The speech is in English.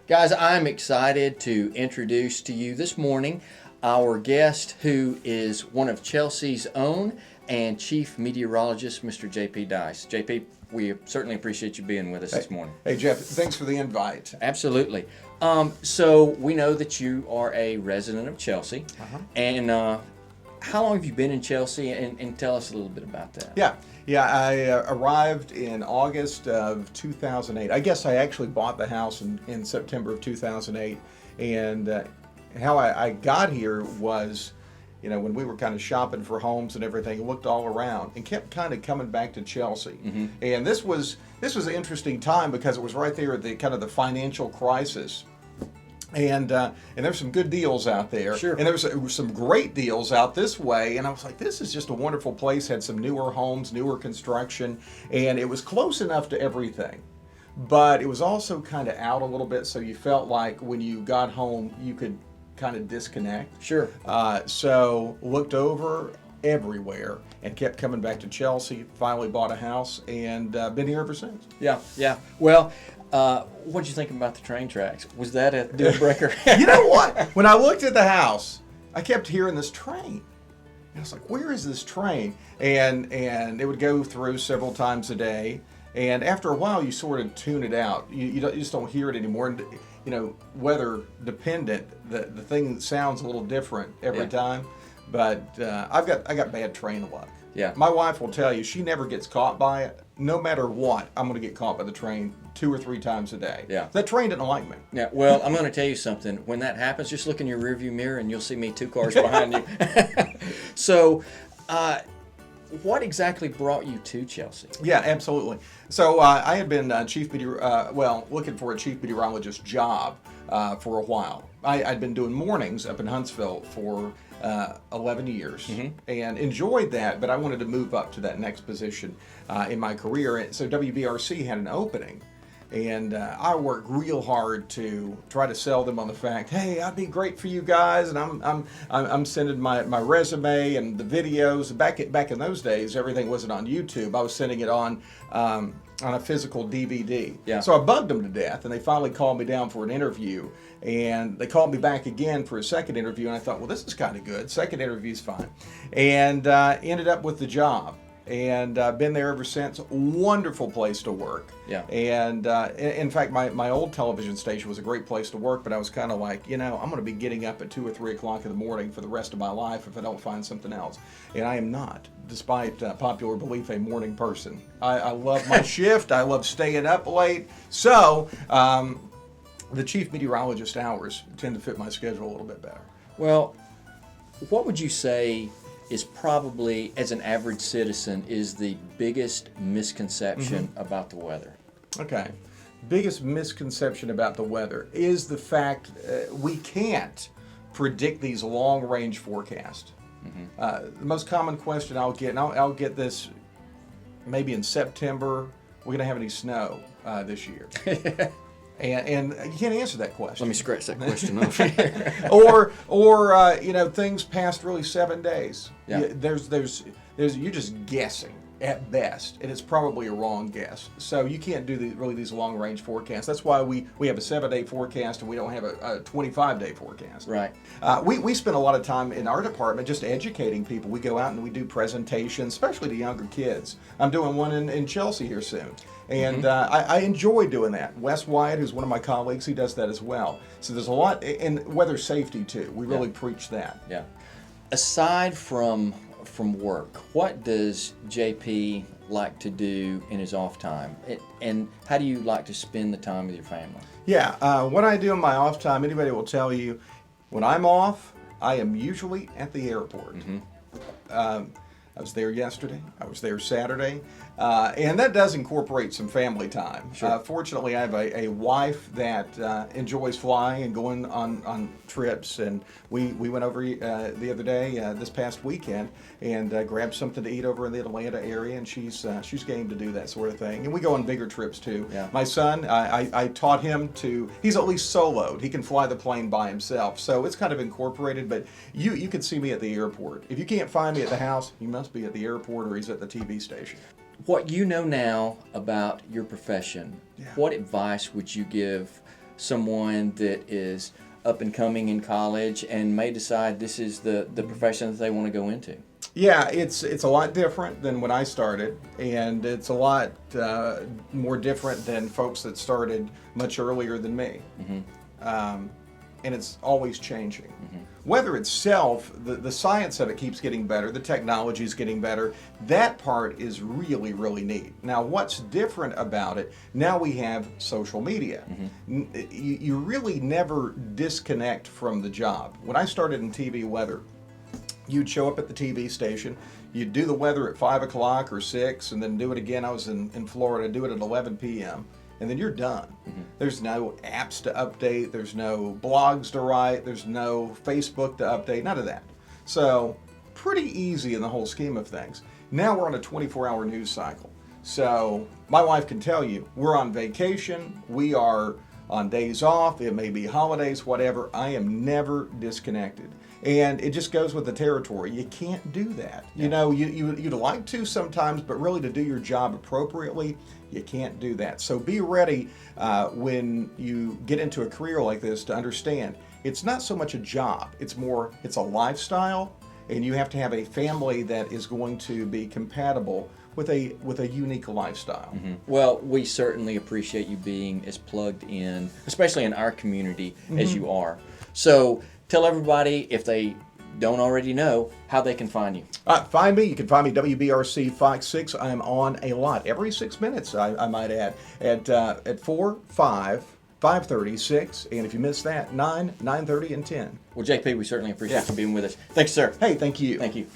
Guys, I'm excited to introduce to you this morning our guest who is one of Chelsea's own and chief meteorologist, Mr. J.P. Dice. J.P., we certainly appreciate you being with us this morning. Hey, Jeff, thanks for the invite. Absolutely. So we know that you are a resident of Chelsea. And how long have you been in Chelsea? And tell us a little bit about that. Yeah, I arrived in August of 2008. I guess I actually bought the house in September of 2008. And how I got here was, when we were kind of shopping for homes and everything, looked all around and kept kind of coming back to Chelsea. And this was an interesting time because it was right there at the kind of the financial crisis. And there's some good deals out there. Sure. And there was some great deals out this way. And I was like, this is just a wonderful place. Had some newer homes, newer construction, and it was close enough to everything. But it was also kind of out a little bit, so you felt like when you got home, you could kind of disconnect. Sure. So looked over everywhere and kept coming back to Chelsea. Finally bought a house and been here ever since. Yeah. Well, what did you think about the train tracks? Was that a deal breaker? You know what? When I looked at the house, I kept hearing this train. And I was like, where is this train? And it would go through several times a day. And after a while, you sort of tune it out. You just don't hear it anymore. And, weather dependent, the thing sounds a little different every time. But I got bad train luck. Yeah. My wife will tell you she never gets caught by it. No matter what, I'm going to get caught by the train 2 or 3 times a day. Yeah. That train didn't like me. Yeah. Well, I'm going to tell you something. When that happens, just look in your rearview mirror and you'll see me 2 cars behind you. So, what exactly brought you to Chelsea? Yeah, absolutely. So I had been looking for a chief meteorologist job for a while. I'd been doing mornings up in Huntsville for 11 years and enjoyed that, but I wanted to move up to that next position in my career. And so WBRC had an opening, and I worked real hard to try to sell them on the fact, hey, I'd be great for you guys, and I'm sending my resume and the videos. Back in those days, everything wasn't on YouTube. I was sending it on a physical DVD. Yeah. So I bugged them to death, and they finally called me down for an interview. And they called me back again for a second interview, and I thought, well, this is kind of good. Second interview's fine. And ended up with the job. And been there ever since. Wonderful place to work. Yeah. And in fact, my old television station was a great place to work, but I was kind of like, I'm going to be getting up at 2 or 3 o'clock in the morning for the rest of my life if I don't find something else. And I am not, despite popular belief, a morning person. I love my shift. I love staying up late. So the chief meteorologist hours tend to fit my schedule a little bit better. Well, what would you say is probably, as an average citizen, is the biggest misconception about the weather? Okay. Biggest misconception about the weather is the fact we can't predict these long-range forecasts. The most common question I'll get, and I'll get this maybe in September, we're going to have any snow this year? And you can't answer that question. Let me scratch that question off here. or things past really 7 days. Yeah. There's you're just guessing at best, and it's probably a wrong guess. So you can't do these long range forecasts. That's why we have a 7-day forecast and we don't have a 25-day forecast. Right. We spend a lot of time in our department just educating people. We go out and we do presentations, especially to younger kids. I'm doing one in Chelsea here soon. And I enjoy doing that. Wes Wyatt, who's one of my colleagues, he does that as well. So there's a lot, and weather safety too. We really preach that. Yeah. Aside from work, what does JP like to do in his off time? And how do you like to spend the time with your family? Yeah, what I do in my off time, anybody will tell you, when I'm off, I am usually at the airport. I was there yesterday. I was there Saturday. And that does incorporate some family time. Sure. Fortunately, I have a wife that enjoys flying and going on trips. And we went over the other day, this past weekend, and grabbed something to eat over in the Atlanta area. And she's game to do that sort of thing. And we go on bigger trips too. Yeah. My son, I taught him he's at least soloed. He can fly the plane by himself. So it's kind of incorporated, but you can see me at the airport. If you can't find me at the house, you must be at the airport or he's at the TV station. What you know now about your profession, what advice would you give someone that is up and coming in college and may decide this is the profession that they want to go into? Yeah, it's a lot different than when I started, and it's a lot more different than folks that started much earlier than me. And it's always changing. Weather itself, the science of it keeps getting better, the technology is getting better. That part is really, really neat. Now, what's different about it, now we have social media. You really never disconnect from the job. When I started in TV weather, you'd show up at the TV station, you'd do the weather at 5 o'clock or 6, and then do it again. I was in Florida, do it at 11 p.m., and then you're done. There's no apps to update, there's no blogs to write, there's no Facebook to update, none of that. So, pretty easy in the whole scheme of things. Now we're on a 24-hour news cycle. So, my wife can tell you, we're on vacation, we are on days off, it may be holidays, whatever. I am never disconnected. And it just goes with the territory. You can't do that. Yeah. You know, you'd like to sometimes, but really to do your job appropriately, you can't do that. So be ready when you get into a career like this to understand it's not so much a job. It's a lifestyle, and you have to have a family that is going to be compatible with a unique lifestyle. Well, we certainly appreciate you being as plugged in, especially in our community, as you are. So tell everybody, if they don't already know, how they can find you. Find me. You can find me WBRC Fox 6. I'm on a lot. Every 6 minutes, I might add. At 4, 5, 5:30, 6, and if you miss that, 9, 9:30, and 10. Well, JP, we certainly appreciate you being with us. Thanks, sir. Hey, thank you. Thank you.